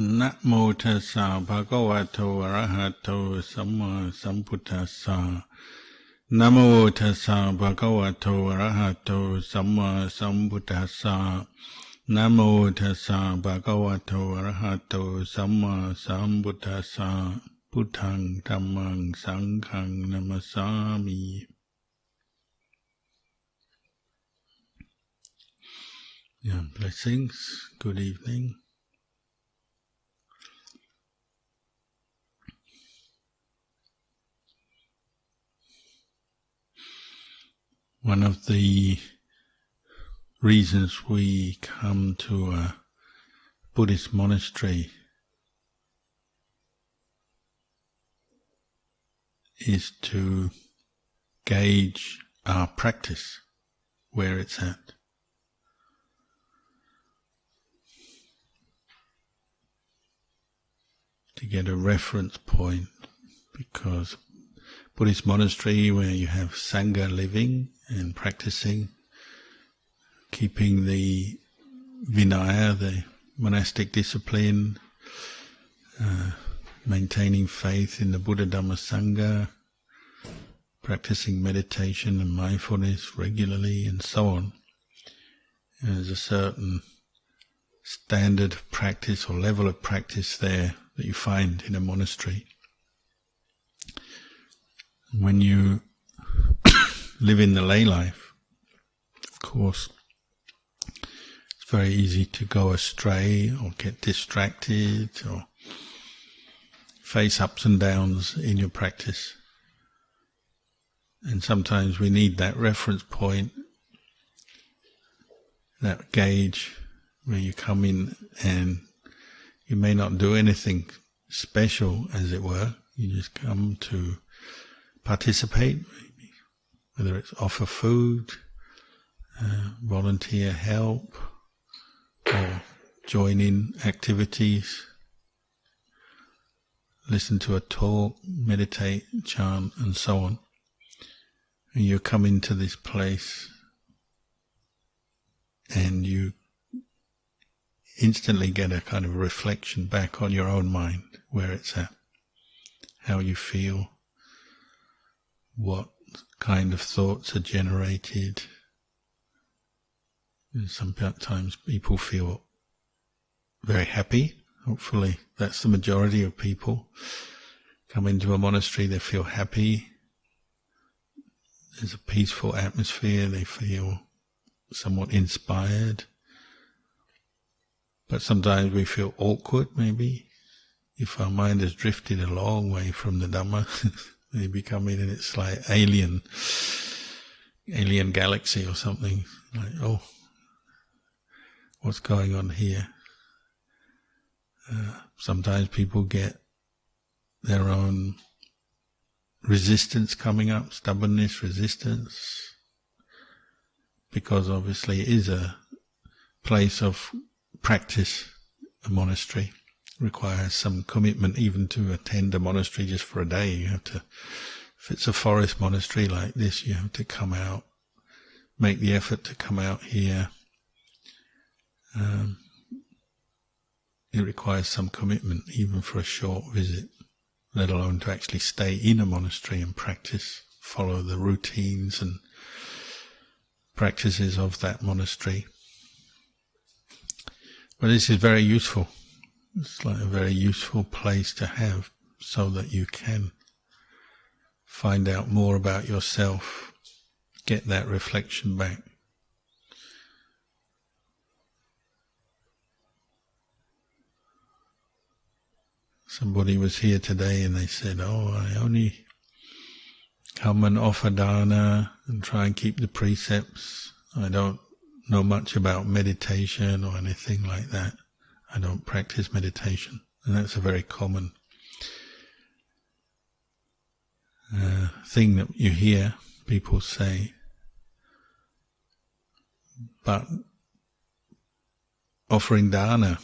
นะโมตัสสะภะคะวะโตอะระหะโตสัมมาสัมพุทธัสสะนะโมตัสสะภะคะวะโตอะระหะโตสัมมาสัมพุทธัสสะนะโมตัสสะภะคะวะโตอะระหะโตสัมมาสัมพุทธัสสะพุทธังธัมมังสังฆังนะมัสสามิ Yeah, blessings. Good evening. One of the reasons we come to a Buddhist monastery is to gauge our practice, where it's at. To get a reference point, because Buddhist monastery where you have Sangha living and practicing, keeping the Vinaya, the monastic discipline, maintaining faith in the Buddha Dhamma Sangha, practicing meditation and mindfulness regularly and so on. There's a certain standard of practice or level of practice there that you find in a monastery. When you live in the lay life, of course, it's very easy to go astray or get distracted or face ups and downs in your practice. And sometimes we need that reference point, that gauge where you come in and you may not do anything special, as it were. You just come to participate, maybe, whether it's offer food, volunteer help, or join in activities, listen to a talk, meditate, chant, and so on. And you come into this place and you instantly get a kind of reflection back on your own mind, where it's at, how you feel, what kind of thoughts are generated. And sometimes people feel very happy. Hopefully that's the majority of people. Come into a monastery, they feel happy. There's a peaceful atmosphere, they feel somewhat inspired. But sometimes we feel awkward, maybe, if our mind has drifted a long way from the Dhamma. Maybe come in and it's like alien galaxy or something. Like, oh, what's going on here? Sometimes people get their own resistance coming up, stubbornness, resistance, because obviously it is a place of practice. A monastery requires some commitment. Even to attend a monastery just for a day, you have to, if it's a forest monastery like this, you have to come out, make the effort to come out here. It requires some commitment, even for a short visit, let alone to actually stay in a monastery and practice, follow the routines and practices of that monastery. But this is very useful. It's like a very useful place to have, so that you can find out more about yourself, get that reflection back. Somebody was here today and they said, oh, I only come and offer dana and try and keep the precepts. I don't know much about meditation or anything like that. I don't practice meditation. And that's a very common thing that you hear people say. But offering dana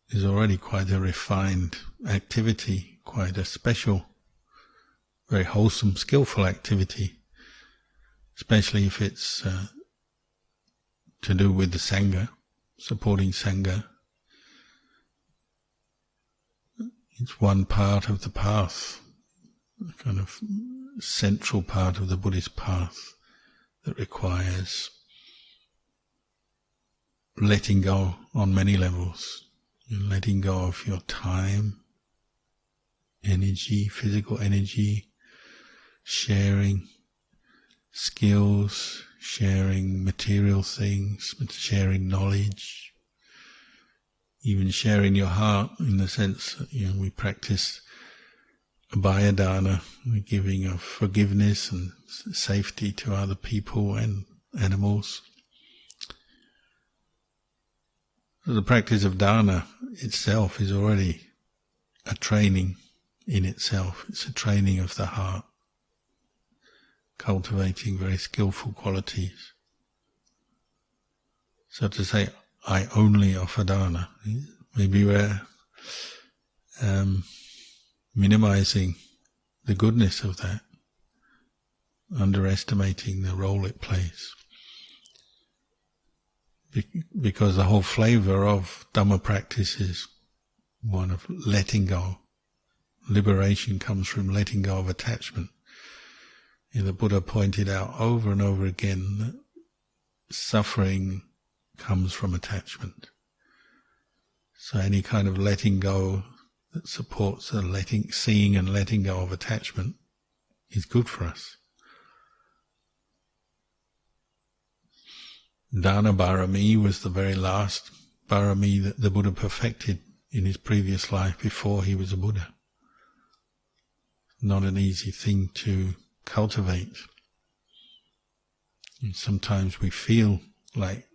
is already quite a refined activity, quite a special, very wholesome, skillful activity, especially if it's to do with the Sangha, supporting Sangha. It's one part of the path, a kind of central part of the Buddhist path that requires letting go on many levels. You're letting go of your time, energy, physical energy, sharing skills, sharing material things, sharing knowledge, even sharing your heart, in the sense that we practice abhaya-dana, the giving of forgiveness and safety to other people and animals. So the practice of dana itself is already a training in itself. It's a training of the heart, cultivating very skillful qualities. So to say, I only offer dana, maybe we're minimizing the goodness of that, underestimating the role it plays. Because the whole flavor of Dhamma practice is one of letting go. Liberation comes from letting go of attachment. The Buddha pointed out over and over again that suffering comes from attachment. So any kind of letting go that supports seeing and letting go of attachment is good for us. Dana Bharami was the very last Bharami that the Buddha perfected in his previous life before he was a Buddha. Not an easy thing to cultivate. And sometimes we feel like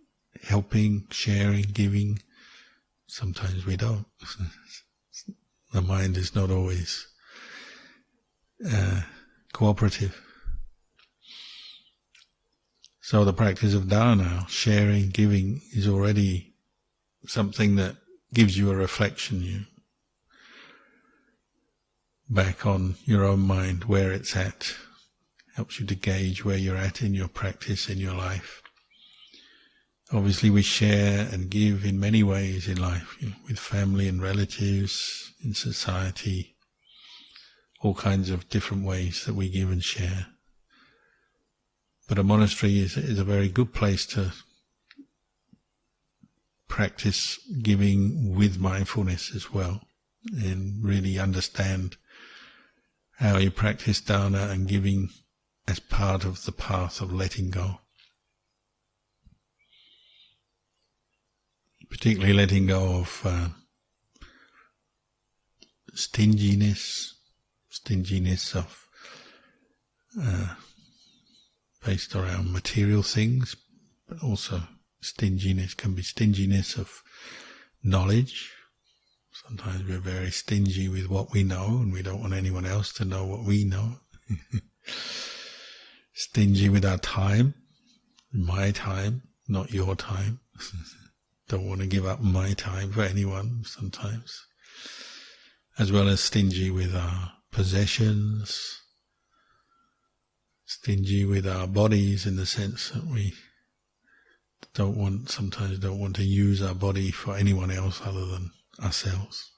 helping, sharing, giving. Sometimes we don't. The mind is not always cooperative. So the practice of dana, sharing, giving, is already something that gives you a reflection, back on your own mind, where it's at. Helps you to gauge where you're at in your practice, in your life. Obviously we share and give in many ways in life, with family and relatives, in society, all kinds of different ways that we give and share. But a monastery is a very good place to practice giving with mindfulness as well, and really understand how you practice dana and giving as part of the path of letting go. Particularly letting go of stinginess of based around material things, but also stinginess can be stinginess of knowledge. Sometimes we're very stingy with what we know and we don't want anyone else to know what we know. Stingy with our time, my time, not your time. Don't want to give up my time for anyone sometimes. As well as stingy with our possessions, stingy with our bodies in the sense that we sometimes don't want to use our body for anyone else other than ourselves.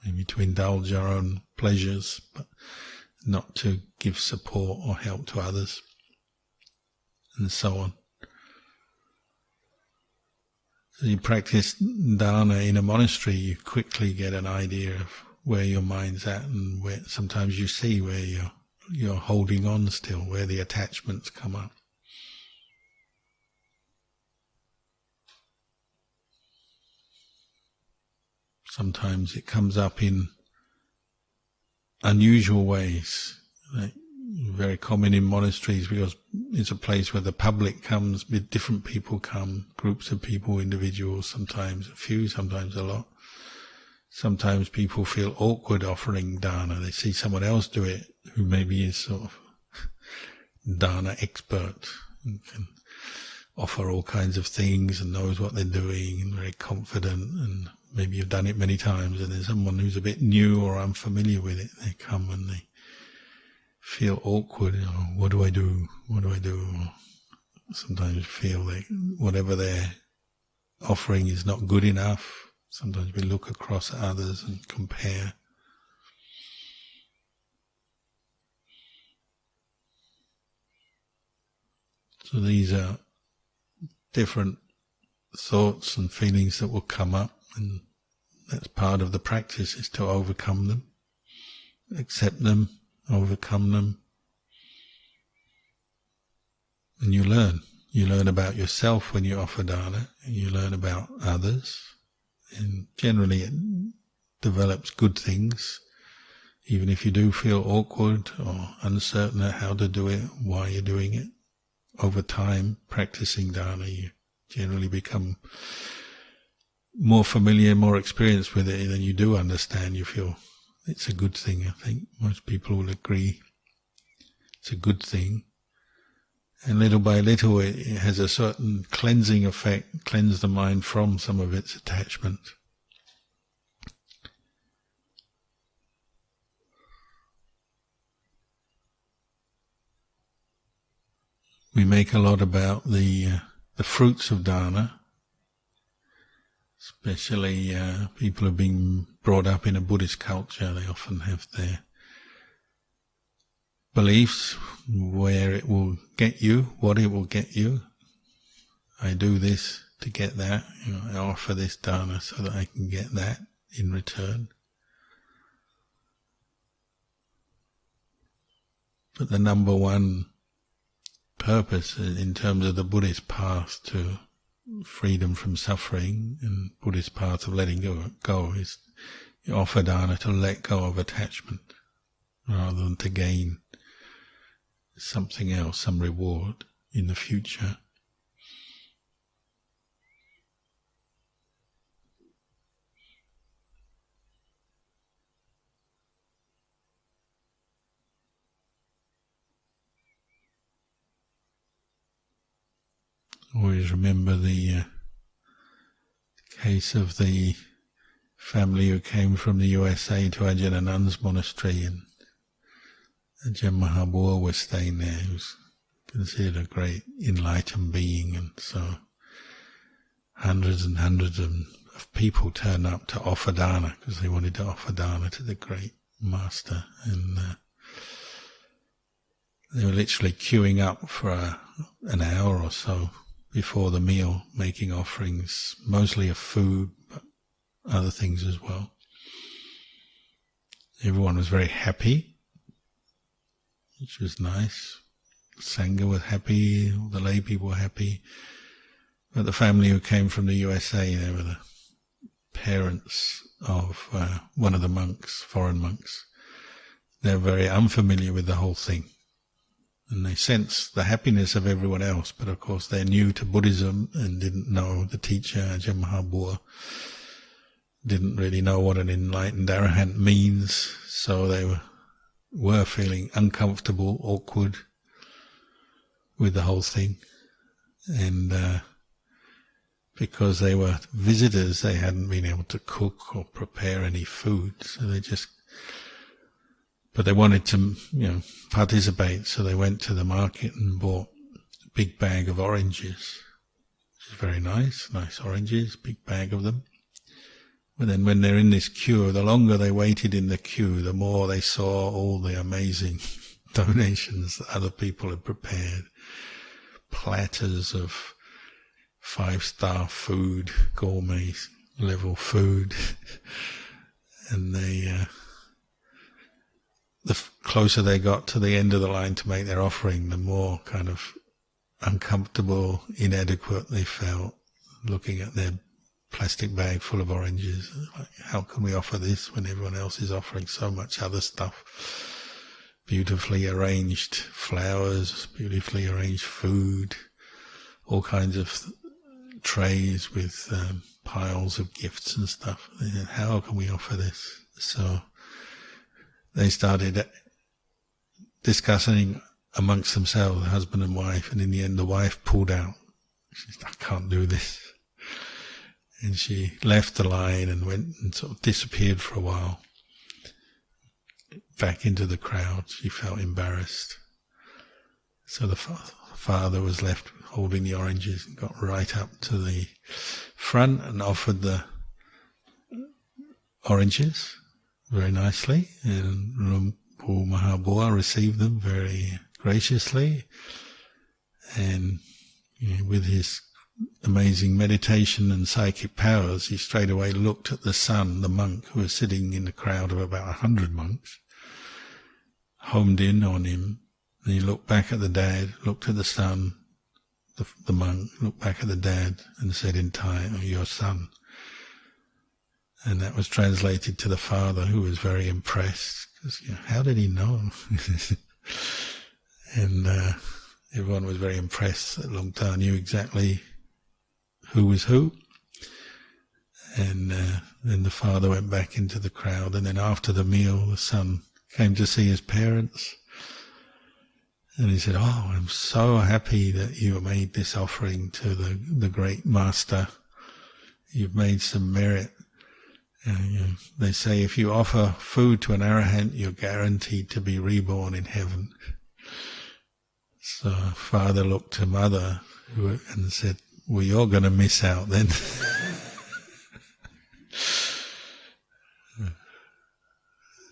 Maybe to indulge our own pleasures, but not to give support or help to others, and so on. So you practice dana in a monastery, you quickly get an idea of where your mind's at, and where sometimes you see where you're holding on still, where the attachments come up. Sometimes it comes up in unusual ways, like very common in monasteries, because it's a place where the public comes, with different people come, groups of people, individuals, sometimes a few, sometimes a lot. Sometimes people feel awkward offering dana. They see someone else do it who maybe is sort of dana expert and can offer all kinds of things and knows what they're doing and very confident, and maybe you've done it many times, and there's someone who's a bit new or unfamiliar with it. They come and they feel awkward. What do I do? What do I do? Or sometimes feel like whatever they're offering is not good enough. Sometimes we look across at others and compare. So these are different thoughts and feelings that will come up, and that's part of the practice, is to overcome them, accept them, overcome them. And you learn. You learn about yourself when you offer dana, and you learn about others. And generally it develops good things, even if you do feel awkward or uncertain at how to do it, why you're doing it. Over time, practicing dana, you generally become more familiar, more experienced with it, and then you do understand. You feel it's a good thing. I think most people will agree it's a good thing. And little by little it has a certain cleansing effect, cleanse the mind from some of its attachment. We make a lot about the fruits of dana, especially people who've been brought up in a Buddhist culture. They often have their beliefs, where it will get you, what it will get you. I do this to get that. I offer this dana so that I can get that in return. But the number one purpose in terms of the Buddhist path to freedom from suffering and Buddhist path of letting go is you offer dana to let go of attachment rather than to gain something else, some reward in the future. Always remember the case of the family who came from the USA to Ajahn Anand's monastery, and Ajahn Mahabua was staying there. He was considered a great enlightened being, and so hundreds and hundreds of people turned up to offer dana because they wanted to offer dana to the great master, and they were literally queuing up for an hour or so before the meal, making offerings, mostly of food, but other things as well. Everyone was very happy, which was nice. Sangha was happy, all the lay people were happy. But the family who came from the USA, they were the parents of one of the monks, foreign monks. They're very unfamiliar with the whole thing. And they sense the happiness of everyone else, but of course they're new to Buddhism and didn't know the teacher, Ajahn Mahabua, didn't really know what an enlightened arahant means, so they were feeling uncomfortable, awkward with the whole thing. And because they were visitors, they hadn't been able to cook or prepare any food, so but they wanted to, participate, so they went to the market and bought a big bag of oranges, which is very nice oranges, big bag of them. But then when they're in this queue, the longer they waited in the queue, the more they saw all the amazing donations that other people had prepared. Platters of 5-star food, gourmet level food. And the closer they got to the end of the line to make their offering, the more kind of uncomfortable, inadequate they felt, looking at their plastic bag full of oranges. Like, how can we offer this when everyone else is offering so much other stuff? Beautifully arranged flowers, beautifully arranged food, all kinds of trays with piles of gifts and stuff. How can we offer this? So they started discussing amongst themselves, husband and wife, and in the end the wife pulled out. She said, I can't do this. And she left the line and went and sort of disappeared for a while. Back into the crowd. She felt embarrassed. So the father was left holding the oranges and got right up to the front and offered the oranges very nicely, and Lumpur Mahabua received them very graciously, And with his amazing meditation and psychic powers, he straight away looked at the son, the monk, who was sitting in a crowd of about 100 monks, homed in on him, and he looked back at the dad, looked at the son, the monk, looked back at the dad, and said in Thai, "Oh, your son." And that was translated to the father, who was very impressed, because how did he know? And everyone was very impressed that Long Ta knew exactly who was who. And then the father went back into the crowd, and then after the meal the son came to see his parents, and he said, "Oh, I'm so happy that you made this offering to the great master. You've made some merit. They say if you offer food to an arahant, you're guaranteed to be reborn in heaven." So father looked to mother and said, "Well, you're going to miss out then."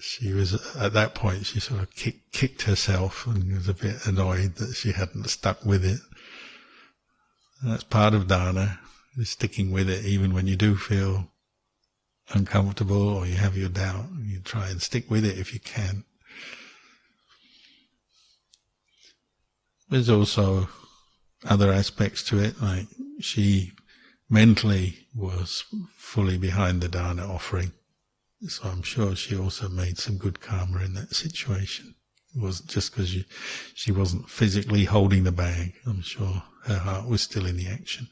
She was, at that point, she sort of kicked herself and was a bit annoyed that she hadn't stuck with it. And that's part of dana, is sticking with it even when you do feel uncomfortable or you have your doubt. You try and stick with it if you can. There's also other aspects to it, like she mentally was fully behind the dana offering. So I'm sure she also made some good karma in that situation. It wasn't just because she wasn't physically holding the bag. I'm sure her heart was still in the action.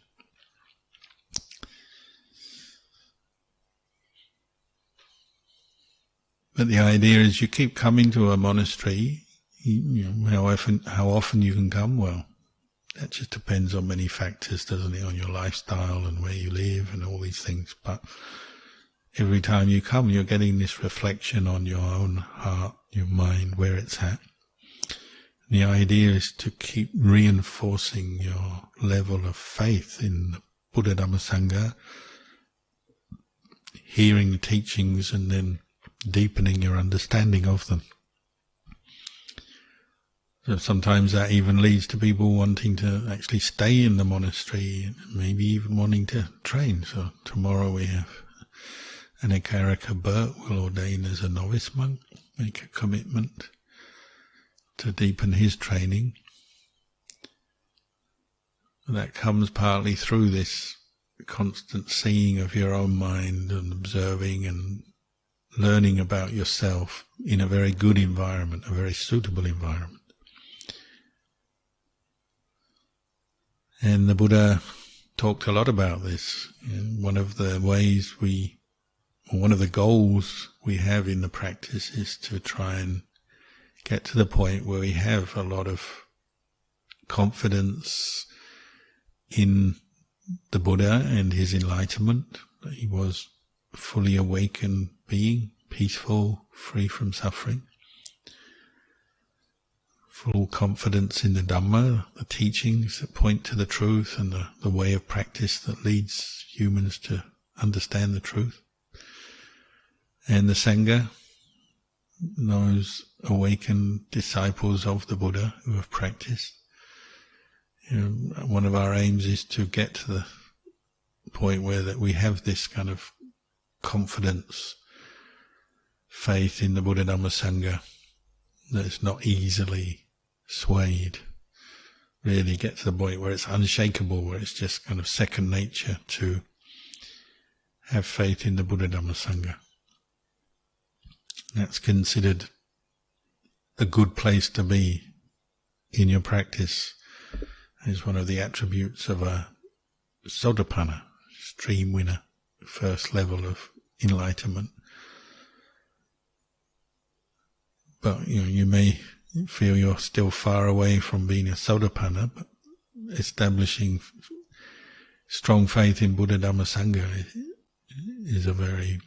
But the idea is you keep coming to a monastery. How often you can come? Well, that just depends on many factors, doesn't it? On your lifestyle and where you live and all these things. But every time you come, you're getting this reflection on your own heart, your mind, where it's at. The idea is to keep reinforcing your level of faith in the Buddha Dhamma Sangha, hearing the teachings and then deepening your understanding of them. So sometimes that even leads to people wanting to actually stay in the monastery, maybe even wanting to train. So tomorrow we have an Ekaraka Bert will ordain as a novice monk, make a commitment to deepen his training. And that comes partly through this constant seeing of your own mind and observing and learning about yourself in a very good environment, a very suitable environment. And the Buddha talked a lot about this. One of the goals we have in the practice is to try and get to the point where we have a lot of confidence in the Buddha and his enlightenment, that he was a fully awakened being, peaceful, free from suffering. Full confidence in the Dhamma, the teachings that point to the truth and the way of practice that leads humans to understand the truth. And the Sangha, those awakened disciples of the Buddha who have practiced. One of our aims is to get to the point where that we have this kind of confidence, faith in the Buddha Dhamma Sangha, that it's not easily swayed. Really get to the point where it's unshakable, where it's just kind of second nature to have faith in the Buddha Dhamma Sangha. That's considered a good place to be in your practice. It's one of the attributes of a Sotapanna, stream winner, first level of enlightenment. But you may feel you're still far away from being a Sotapanna, but establishing strong faith in Buddha Dhamma Sangha is a very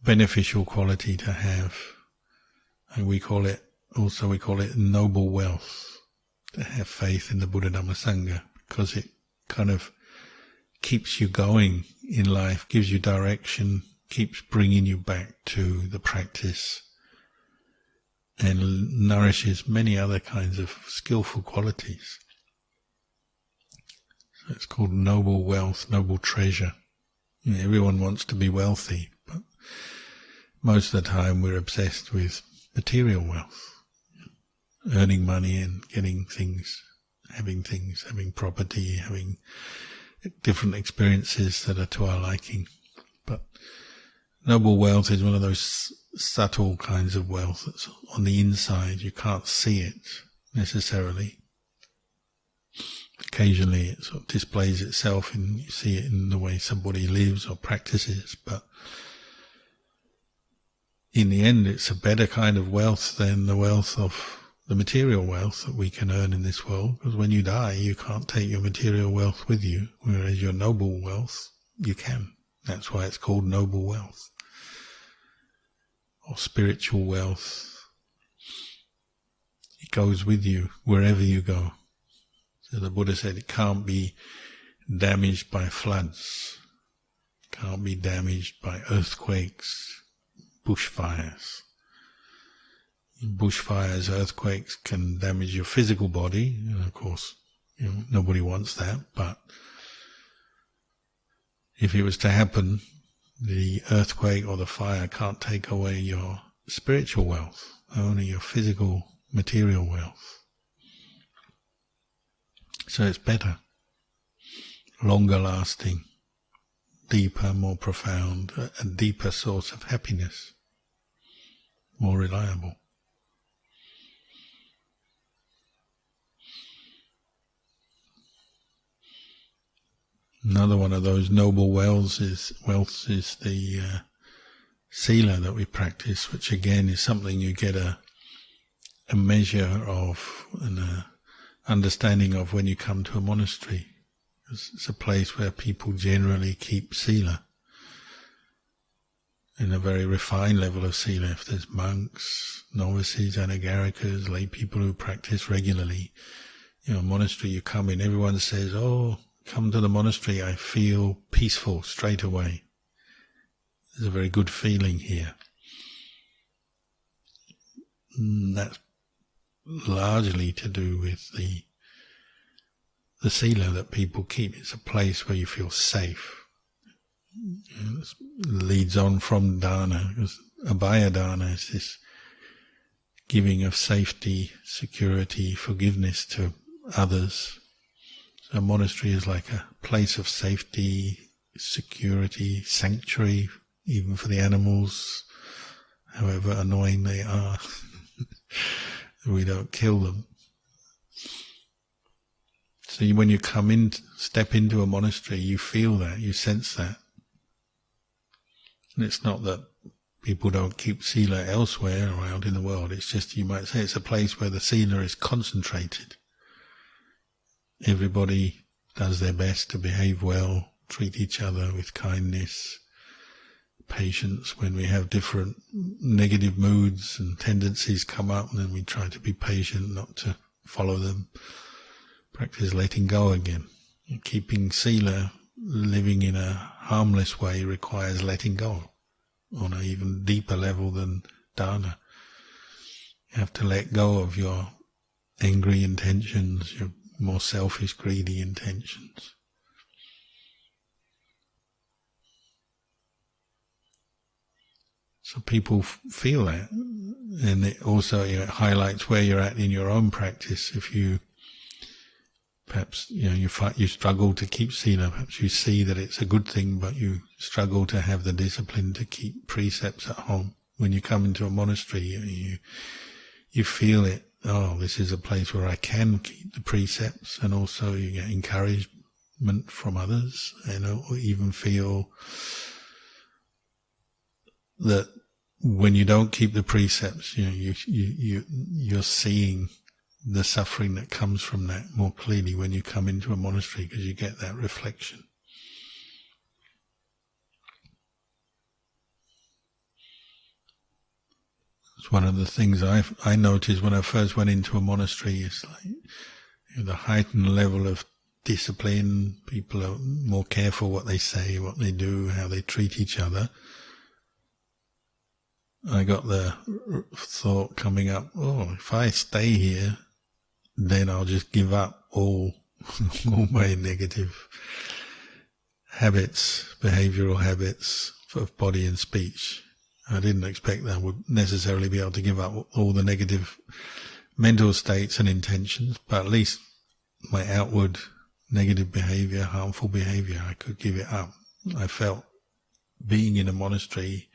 beneficial quality to have. And we call it noble wealth, to have faith in the Buddha Dhamma Sangha, because it kind of keeps you going in life, gives you direction, keeps bringing you back to the practice, and nourishes many other kinds of skillful qualities. It's called noble wealth, noble treasure. Everyone wants to be wealthy, but most of the time we're obsessed with material wealth, earning money and getting things, having property, having different experiences that are to our liking. But noble wealth is one of those subtle kinds of wealth that's on the inside. You can't see it necessarily. Occasionally it sort of displays itself, and you see it in the way somebody lives or practices, but in the end it's a better kind of wealth than the wealth of the material wealth that we can earn in this world, because when you die you can't take your material wealth with you, whereas your noble wealth you can. That's why it's called noble wealth or spiritual wealth. It goes with you wherever you go. So the Buddha said it can't be damaged by floods, can't be damaged by earthquakes, bushfires. Bushfires, earthquakes can damage your physical body, and of course, nobody wants that, but if it was to happen, the earthquake or the fire can't take away your spiritual wealth, only your physical, material wealth. So it's better, longer lasting, deeper, more profound, a deeper source of happiness, more reliable. Another one of those noble wealths is the sila that we practice, which again is something you get a measure of and a understanding of when you come to a monastery. It's a place where people generally keep sila in a very refined level of sila. If there's monks, novices, anagarikas, lay people who practice regularly, monastery you come in, everyone says, oh, come to the monastery, I feel peaceful straight away. There's a very good feeling here. That's largely to do with the sila that people keep. It's a place where you feel safe. It leads on from dana, because abhaya dana is this giving of safety, security, forgiveness to others. So a monastery is like a place of safety, security, sanctuary, even for the animals, however annoying they are. We don't kill them. So when you step into a monastery, you feel that, you sense that. And it's not that people don't keep sila elsewhere or out in the world, it's just, you might say, it's a place where the sila is concentrated. Everybody does their best to behave well, treat each other with kindness, patience. When we have different negative moods and tendencies come up, then we try to be patient, not to follow them. Practice letting go again. Keeping sila, living in a harmless way, requires letting go on an even deeper level than dana. You have to let go of your angry intentions, your more selfish, greedy intentions. So people feel that, and it also highlights where you're at in your own practice. If you perhaps you struggle to keep sila, perhaps you see that it's a good thing, but you struggle to have the discipline to keep precepts at home. When you come into a monastery, you feel it. Oh, this is a place where I can keep the precepts, and also you get encouragement from others, or even feel that when you don't keep the precepts, you're seeing the suffering that comes from that more clearly when you come into a monastery, because you get that reflection. It's one of the things I noticed when I first went into a monastery. Is like the heightened level of discipline. People are more careful what they say, what they do, how they treat each other. I got the thought coming up, if I stay here, then I'll just give up all all my negative habits, behavioral habits of body and speech. I didn't expect that I would necessarily be able to give up all the negative mental states and intentions, but at least my outward negative behavior, harmful behavior, I could give it up. I felt being in a monastery,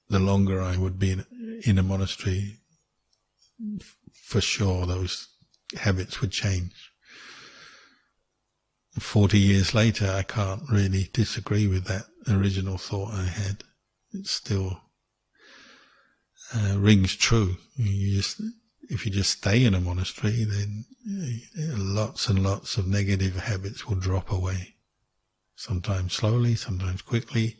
the longer I would be in a monastery, for sure those habits would change. 40 years later, I can't really disagree with that original thought I had. It still rings true. If you just stay in a monastery, then lots and lots of negative habits will drop away. Sometimes slowly, sometimes quickly.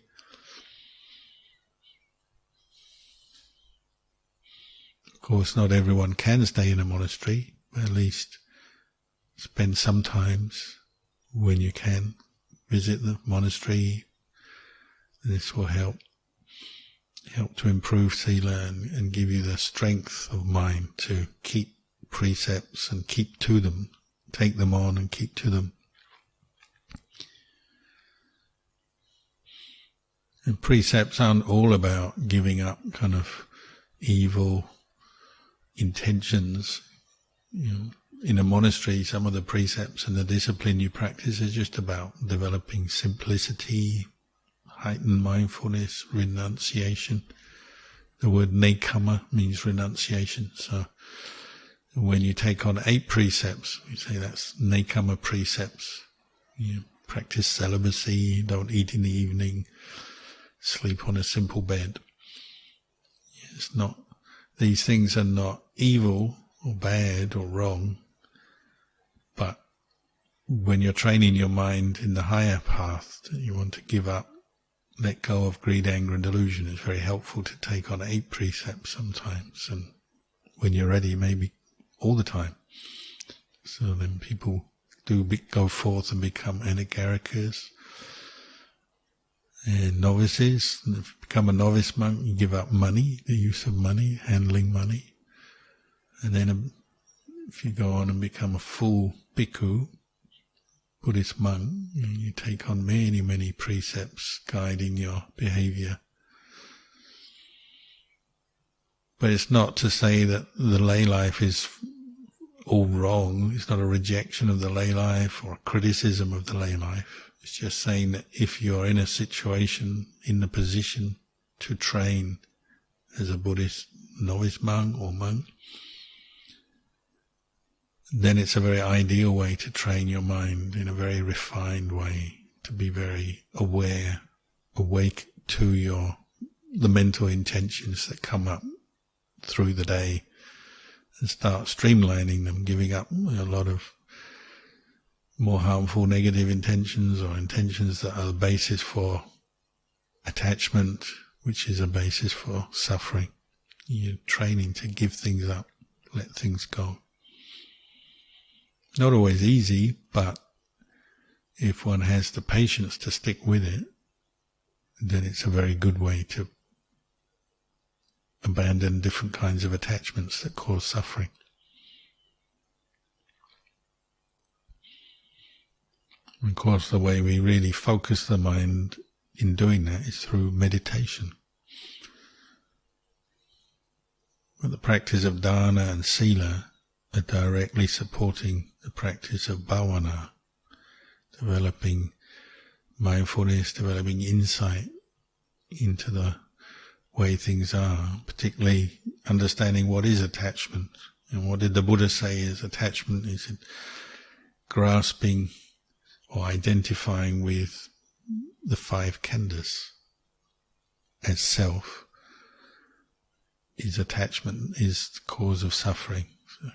Of course, not everyone can stay in a monastery, but at least spend some times when you can. Visit the monastery. This will help to improve sila and give you the strength of mind to keep precepts and keep to them, take them on and keep to them. And precepts aren't all about giving up kind of evil intentions. In a monastery, some of the precepts and the discipline you practice is just about developing simplicity, heightened mindfulness, renunciation. The word nekama means renunciation. So when you take on 8 precepts, we say that's nekama precepts. You practice celibacy, don't eat in the evening, sleep on a simple bed. It's not, these things are not evil or bad or wrong, but when you're training your mind in the higher path, you want to give up, let go of greed, anger and delusion. It's very helpful to take on 8 precepts sometimes, and when you're ready, maybe all the time. So then people do go forth and become anagarikas and novices. And if you become a novice monk, you give up money, the use of money, handling money. And then if you go on and become a full bhikkhu, Buddhist monk, you take on many, many precepts guiding your behavior. But it's not to say that the lay life is all wrong. It's not a rejection of the lay life or a criticism of the lay life. It's just saying that if you're in a situation, in the position to train as a Buddhist novice monk or monk, then it's a very ideal way to train your mind in a very refined way, to be very aware, awake to the mental intentions that come up through the day, and start streamlining them, giving up a lot of more harmful negative intentions or intentions that are the basis for attachment, which is a basis for suffering. You're training to give things up, let things go. Not always easy, but if one has the patience to stick with it, then it's a very good way to abandon different kinds of attachments that cause suffering. Of course, the way we really focus the mind in doing that is through meditation. But the practice of dana and sila are directly supporting the practice of bhavana, developing mindfulness, developing insight into the way things are, particularly understanding what is attachment. And what did the Buddha say is attachment? Is it grasping or identifying with the 5 khandhas as self? Is attachment is the cause of suffering. So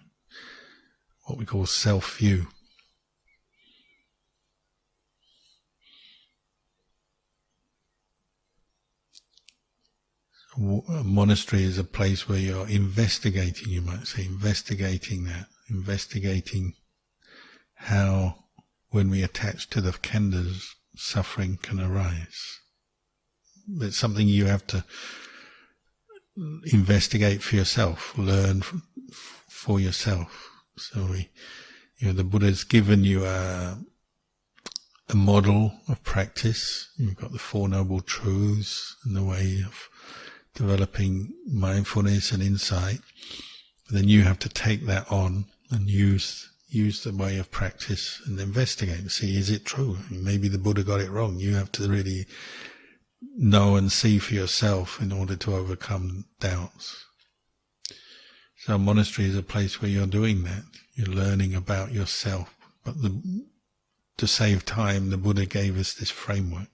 what we call self-view. A monastery is a place where you're investigating, you might say, investigating how, when we attach to the khandhas, suffering can arise. It's something you have to investigate for yourself, learn for yourself. So we The Buddha's given you a model of practice. You've got the Four Noble Truths and the way of developing mindfulness and insight. But then you have to take that on and use the way of practice and investigate and see, is it true? Maybe the Buddha got it wrong. You have to really know and see for yourself in order to overcome doubts. So a monastery is a place where you're doing that. You're learning about yourself. But to save time, the Buddha gave us this framework.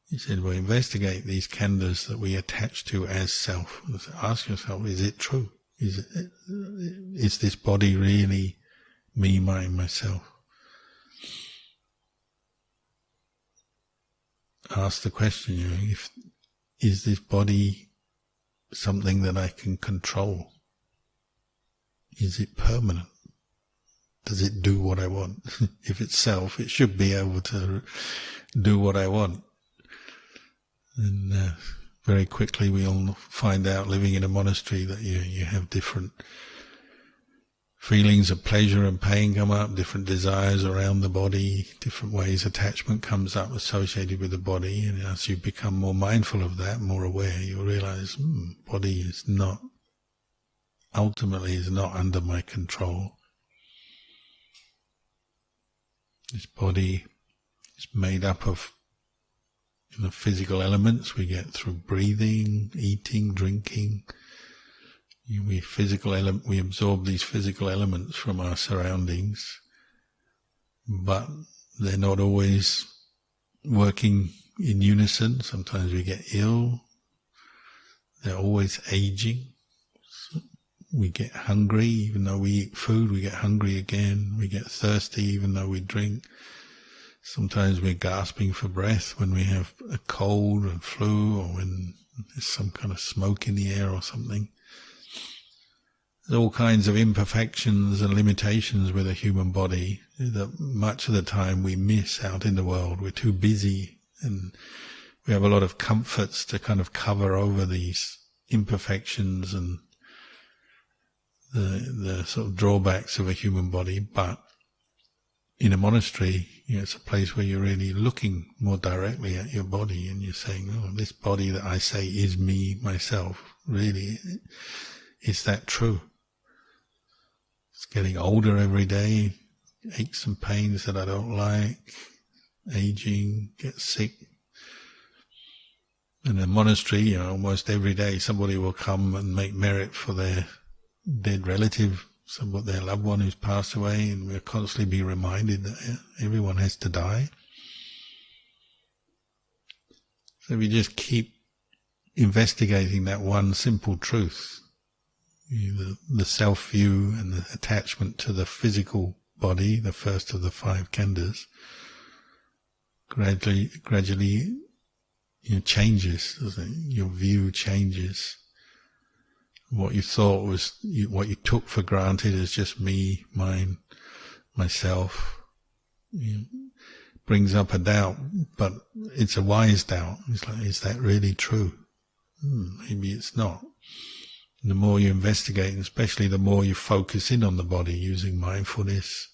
He said, well, investigate these khandhas that we attach to as self. Ask yourself, is it true? Is this body really me, mine, myself? Ask the question, is this body something that I can control? Is it permanent? Does it do what I want? If it's self, it should be able to do what I want. And very quickly we all find out, living in a monastery, that you have different feelings of pleasure and pain come up, different desires around the body, different ways attachment comes up associated with the body. And as you become more mindful of that, more aware, you'll realize, body is not, ultimately is not under my control. This body is made up of the physical elements we get through breathing, eating, drinking. We absorb these physical elements from our surroundings, but they're not always working in unison. Sometimes we get ill. They're always aging. We get hungry, even though we eat food, we get hungry again. We get thirsty, even though we drink. Sometimes we're gasping for breath when we have a cold and flu, or when there's some kind of smoke in the air or something. There's all kinds of imperfections and limitations with a human body that much of the time we miss out in the world. We're too busy, and we have a lot of comforts to kind of cover over these imperfections and the sort of drawbacks of a human body. But in a monastery, it's a place where you're really looking more directly at your body, and you're saying, this body that I say is me, myself, really, is that true? It's getting older every day, aches and pains that I don't like, aging, get sick. In a monastery, almost every day somebody will come and make merit for their dead relative, their loved one who's passed away, and we'll constantly be reminded that everyone has to die. So we just keep investigating that one simple truth, the self-view and the attachment to the physical body, the first of the 5 khandhas, gradually changes, doesn't it? Your view changes. What you thought was, what you took for granted as just me, mine, myself, brings up a doubt, but it's a wise doubt. It's like, is that really true? Maybe it's not. And the more you investigate, and especially the more you focus in on the body using mindfulness,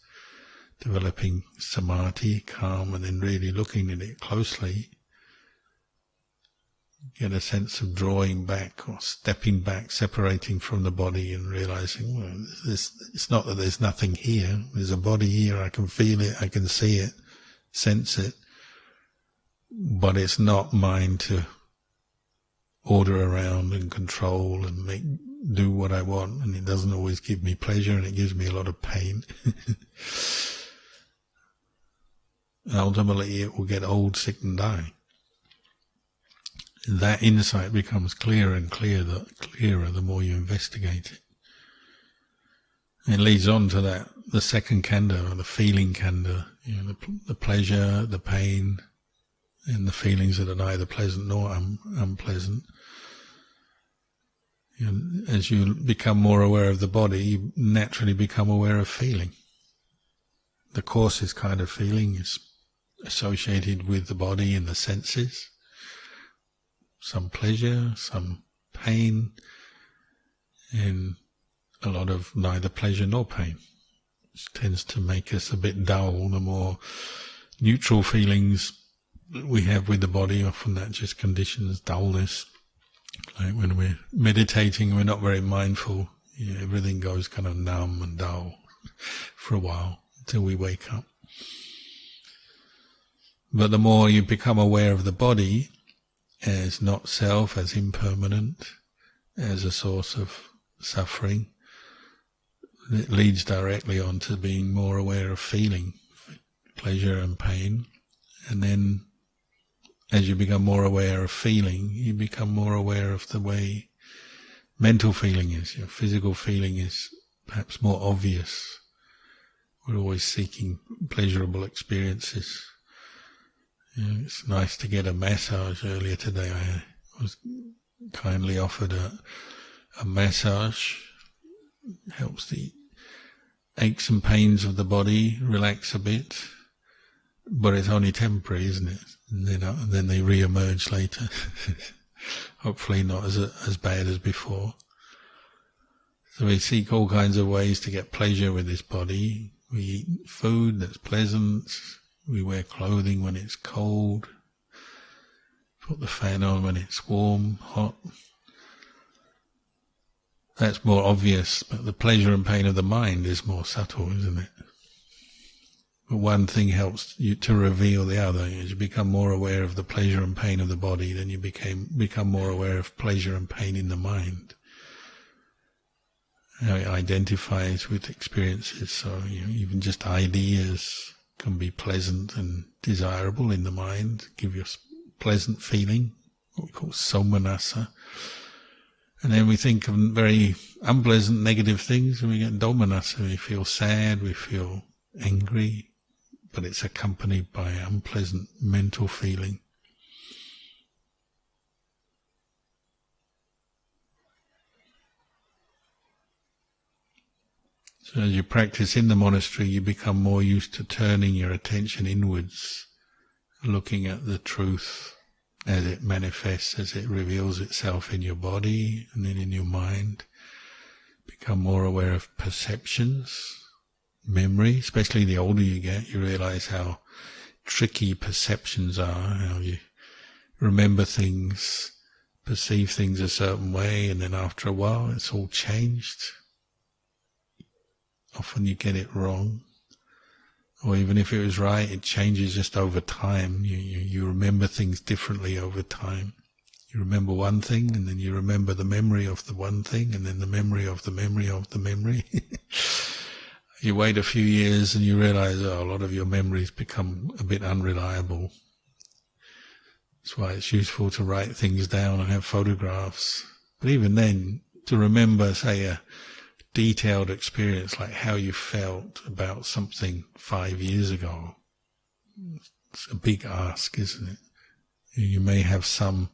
developing samadhi, calm, and then really looking at it closely, get a sense of drawing back or stepping back, separating from the body and realizing, it's not that there's nothing here. There's a body here, I can feel it, I can see it, sense it, but it's not mine to order around and control and do what I want, and it doesn't always give me pleasure, and it gives me a lot of pain. Ultimately it will get old, sick and die. That insight becomes clearer and clearer the more you investigate it. It leads on to the second khandha, or the feeling khandha, the pleasure, the pain, and the feelings that are neither pleasant nor unpleasant. As you become more aware of the body, you naturally become aware of feeling. The coarsest kind of feeling is associated with the body and the senses. Some pleasure, some pain, and a lot of neither pleasure nor pain. which tends to make us a bit dull. The more neutral feelings we have with the body, often that just conditions dullness. Like when we're meditating, we're not very mindful. Everything goes kind of numb and dull for a while until we wake up. But the more you become aware of the body as not self, as impermanent, as a source of suffering, it leads directly on to being more aware of feeling, pleasure and pain. And then as you become more aware of feeling, you become more aware of the way mental feeling is. Your physical feeling is perhaps more obvious. We're always seeking pleasurable experiences. It's nice to get a massage. Earlier today I was kindly offered a massage. Helps the aches and pains of the body relax a bit, but it's only temporary, isn't it? And then they re-emerge later. Hopefully not as bad as before. So we seek all kinds of ways to get pleasure with this body. We eat food that's pleasant. We wear clothing when it's cold. Put the fan on when it's warm, hot. That's more obvious, but the pleasure and pain of the mind is more subtle, isn't it? But one thing helps you to reveal the other. As you become more aware of the pleasure and pain of the body, then you become more aware of pleasure and pain in the mind. How it identifies with experiences. So even just ideas can be pleasant and desirable in the mind, give you a pleasant feeling, what we call somanassa. And then we think of very unpleasant, negative things, and we get domanassa. We feel sad, we feel angry, but it's accompanied by unpleasant mental feeling. So as you practice in the monastery, you become more used to turning your attention inwards, looking at the truth as it manifests, as it reveals itself in your body and then in your mind. Become more aware of perceptions, memory. Especially the older you get, you realize how tricky perceptions are, how you remember things, perceive things a certain way, and then after a while it's all changed. Often you get it wrong. Or even if it was right, it changes just over time. You remember things differently over time. You remember one thing, and then you remember the memory of the one thing, and then the memory of the memory of the memory. You wait a few years and you realize, a lot of your memories become a bit unreliable. That's why it's useful to write things down and have photographs. But even then, to remember, say, a detailed experience like how you felt about something 5 years ago, it's a big ask, isn't it? You may have some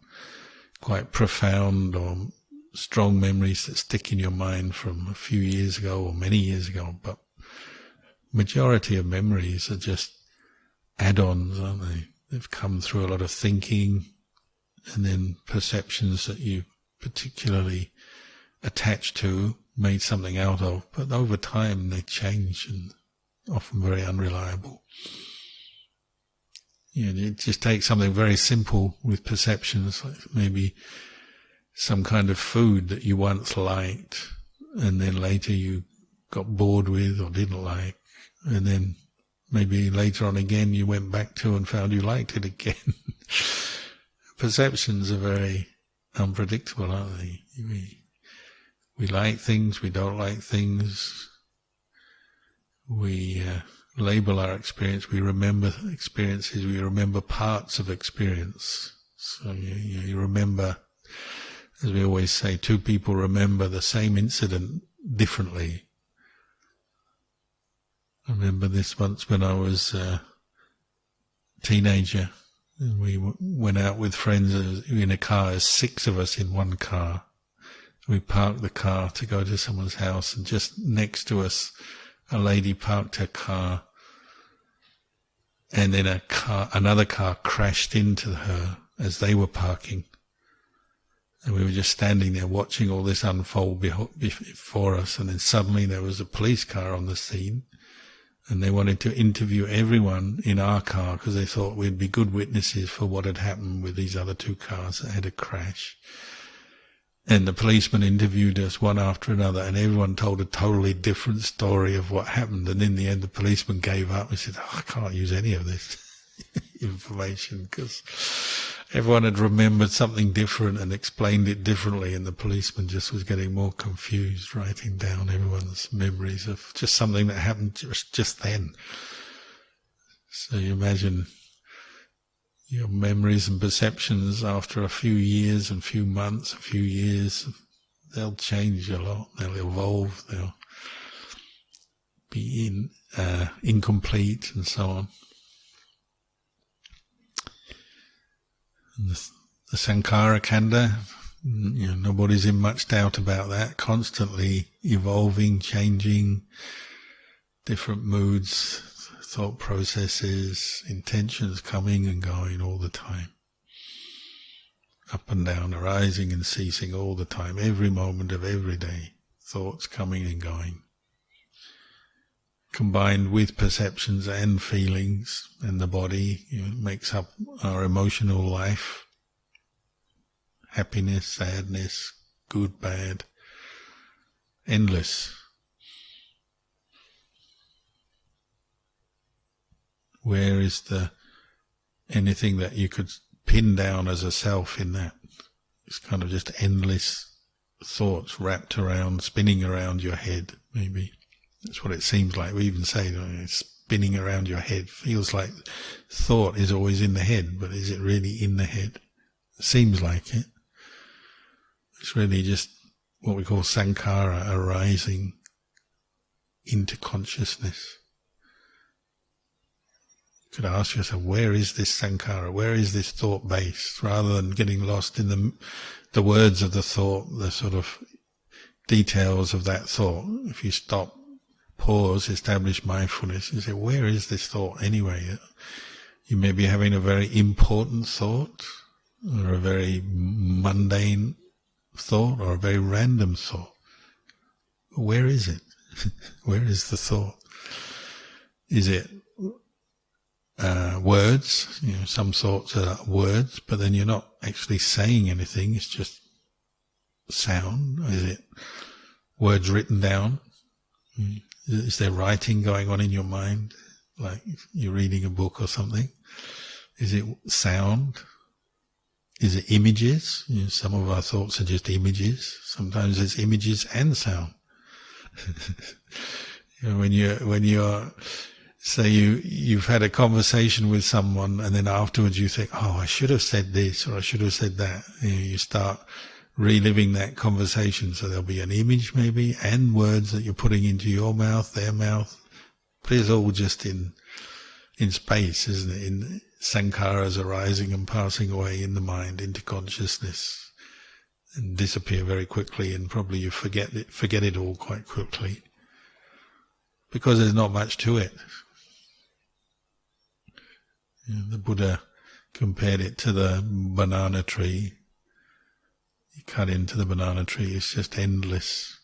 quite profound or strong memories that stick in your mind from a few years ago or many years ago, but majority of memories are just add-ons, aren't they? They've come through a lot of thinking and then perceptions that you particularly attached to, made something out of, but over time they change and often very unreliable. It just takes something very simple with perceptions, like maybe some kind of food that you once liked and then later you got bored with or didn't like, and then maybe later on again you went back to and found you liked it again. Perceptions are very unpredictable, aren't they? We like things, we don't like things. We label our experience, we remember experiences, we remember parts of experience. So you remember, as we always say, two people remember the same incident differently. I remember this once when I was a teenager, and we went out with friends in a car. There's 6 of us in one car. We parked the car to go to someone's house, and just next to us, a lady parked her car, and then another car crashed into her as they were parking. And we were just standing there watching all this unfold before us, and then suddenly there was a police car on the scene. And they wanted to interview everyone in our car because they thought we'd be good witnesses for what had happened with these other two cars that had a crash. And the policeman interviewed us one after another, and everyone told a totally different story of what happened. And in the end, the policeman gave up and said, I can't use any of this information because everyone had remembered something different and explained it differently, and the policeman just was getting more confused, writing down everyone's memories of just something that happened just then. So you imagine your memories and perceptions after a few years and few months, a few years, they'll change a lot, they'll evolve, they'll be incomplete and so on. And the Sankhara Khanda, nobody's in much doubt about that, constantly evolving, changing, different moods, thought processes, intentions coming and going all the time. Up and down, arising and ceasing all the time, every moment of every day, thoughts coming and going. Combined with perceptions and feelings, and the body makes up our emotional life. Happiness, sadness, good, bad, endless. Where is anything that you could pin down as a self in that? It's kind of just endless thoughts wrapped around, spinning around your head, maybe. That's what it seems like. We even say spinning around your head. Feels like thought is always in the head, but is it really in the head? It seems like it. It's really just what we call sankhara, arising into consciousness. You could ask yourself, where is this sankhara? Where is this thought base? Rather than getting lost in the words of the thought, the sort of details of that thought. If you stop, pause, establish mindfulness, and say, where is this thought anyway? You may be having a very important thought, or a very mundane thought, or a very random thought. Where is it? Where is the thought? Is it words? Some thoughts are words, but then you're not actually saying anything, it's just sound. Is it words written down? Is there writing going on in your mind, like you're reading a book or something? Is it sound? Is it images? Some of our thoughts are just images. Sometimes it's images and sound. When you're say you've had a conversation with someone, and then afterwards you think, oh, I should have said this or I should have said that. You start reliving that conversation. So there'll be an image maybe and words that you're putting into your mouth, their mouth. But it's all just in space, isn't it? In sankharas arising and passing away in the mind into consciousness, and disappear very quickly, and probably you forget it all quite quickly, because there's not much to it. The Buddha compared it to the banana tree. You cut into the banana tree, it's just endless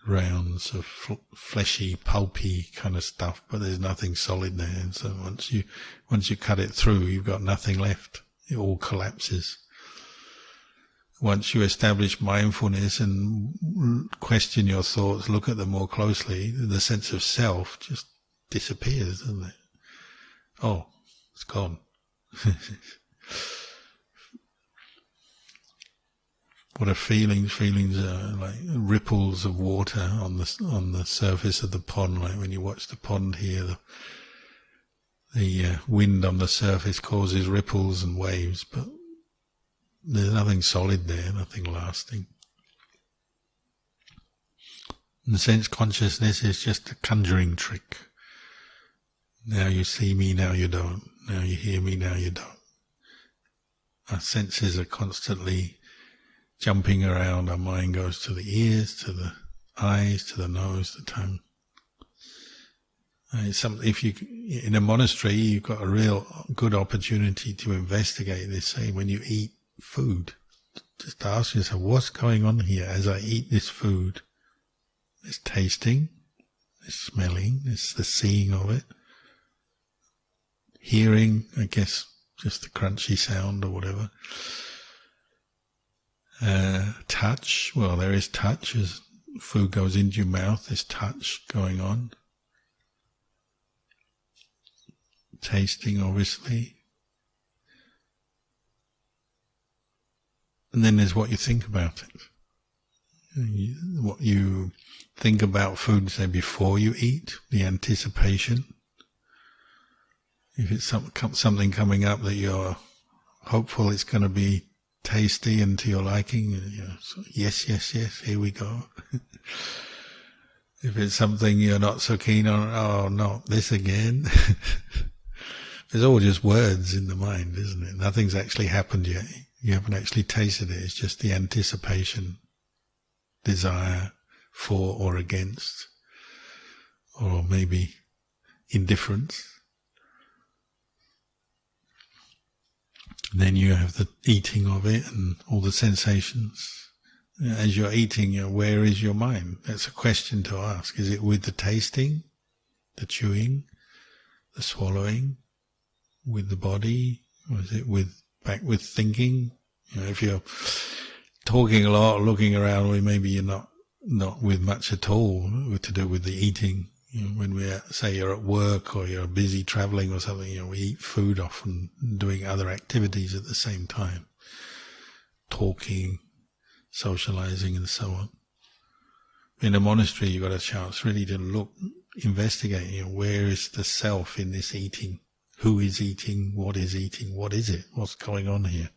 rounds of fleshy, pulpy kind of stuff, but there's nothing solid there. And so once you cut it through, you've got nothing left. It all collapses. Once you establish mindfulness and question your thoughts, look at them more closely, the sense of self just disappears, doesn't it? Oh, it's gone. What are feelings? Feelings are like ripples of water on the surface of the pond. Like when you watch the pond here, the wind on the surface causes ripples and waves, but there's nothing solid there, nothing lasting. In the sense, consciousness is just a conjuring trick. Now you see me, now you don't. Now you hear me, now you don't. Our senses are constantly jumping around. Our mind goes to the ears, to the eyes, to the nose, the tongue. If you in a monastery, you've got a real good opportunity to investigate this. Say when you eat food, just ask yourself, what's going on here as I eat this food? There's tasting, there's smelling, there's the seeing of it. Hearing, I guess, just the crunchy sound or whatever. Touch, well, there is touch. As food goes into your mouth, there's touch going on. Tasting, obviously. And then there's what you think about it. What you think about food, say, before you eat, the anticipation. If it's something coming up that you're hopeful it's going to be tasty and to your liking, so yes, here we go. If it's something you're not so keen on, oh, not this again. It's all just words in the mind, isn't it? Nothing's actually happened yet. You haven't actually tasted it. It's just the anticipation, desire for or against, or maybe indifference. Then you have the eating of it and all the sensations. As you're eating, where is your mind? That's a question to ask. Is it with the tasting, the chewing, the swallowing, with the body? Or is it back with thinking? If you're talking a lot, looking around, maybe you're not with much at all to do with the eating. When say you're at work or you're busy traveling or something, we eat food often, doing other activities at the same time, talking, socializing, and so on. In a monastery, you've got a chance really to look, investigate. Where is the self in this eating? Who is eating? What is eating? What is it? What's going on here?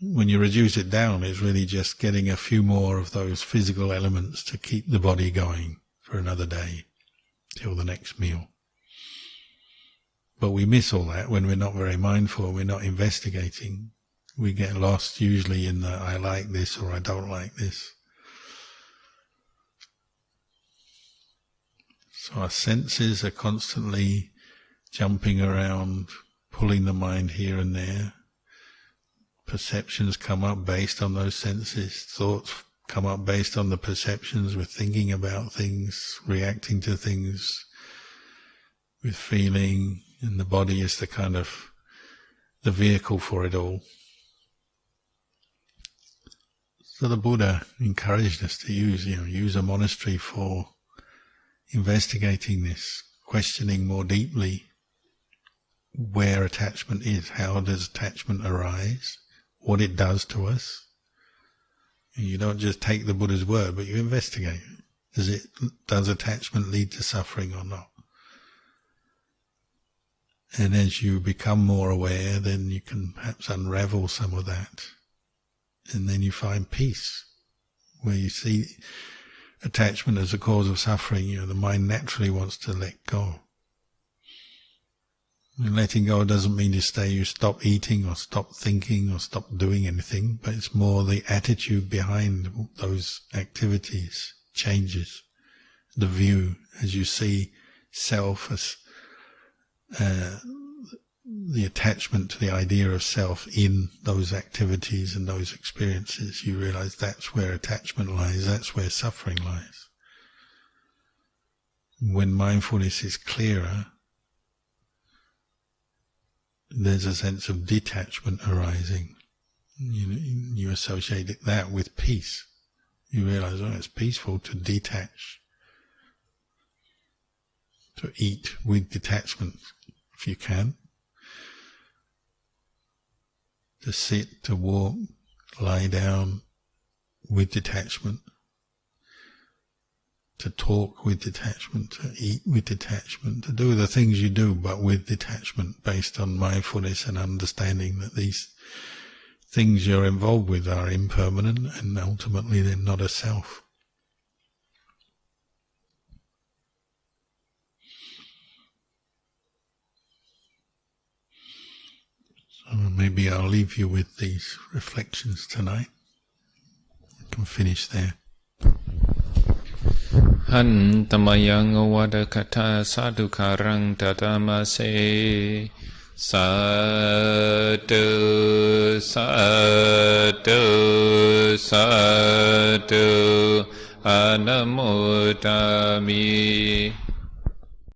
When you reduce it down, it's really just getting a few more of those physical elements to keep the body going for another day, till the next meal. But we miss all that when we're not very mindful, we're not investigating. We get lost usually in the I like this or I don't like this. So our senses are constantly jumping around, pulling the mind here and there. Perceptions come up based on those senses. Thoughts come up based on the perceptions. We're thinking about things, reacting to things with feeling, and the body is the vehicle for it all. So the Buddha encouraged us to use a monastery for investigating this, questioning more deeply where attachment is, how does attachment arise, what it does to us. And you don't just take the Buddha's word, but you investigate. Does attachment lead to suffering or not? And as you become more aware, then you can perhaps unravel some of that. And then you find peace, where you see attachment as a cause of suffering. The mind naturally wants to let go. And letting go doesn't mean you stop eating or stop thinking or stop doing anything, but it's more the attitude behind those activities changes. The view, as you see self as the attachment to the idea of self in those activities and those experiences, you realize that's where attachment lies, that's where suffering lies. When mindfulness is clearer, there's a sense of detachment arising. You associate that with peace. You realize, it's peaceful to detach, to eat with detachment, if you can. To sit, to walk, lie down with detachment. To talk with detachment, to eat with detachment, to do the things you do, but with detachment, based on mindfulness and understanding that these things you're involved with are impermanent and ultimately they're not a self. So maybe I'll leave you with these reflections tonight. I can finish there. หันตมยังอวัดคทาสาธุคารังตตามะเสสาธุสาธุสาธุ อนุโมทามิ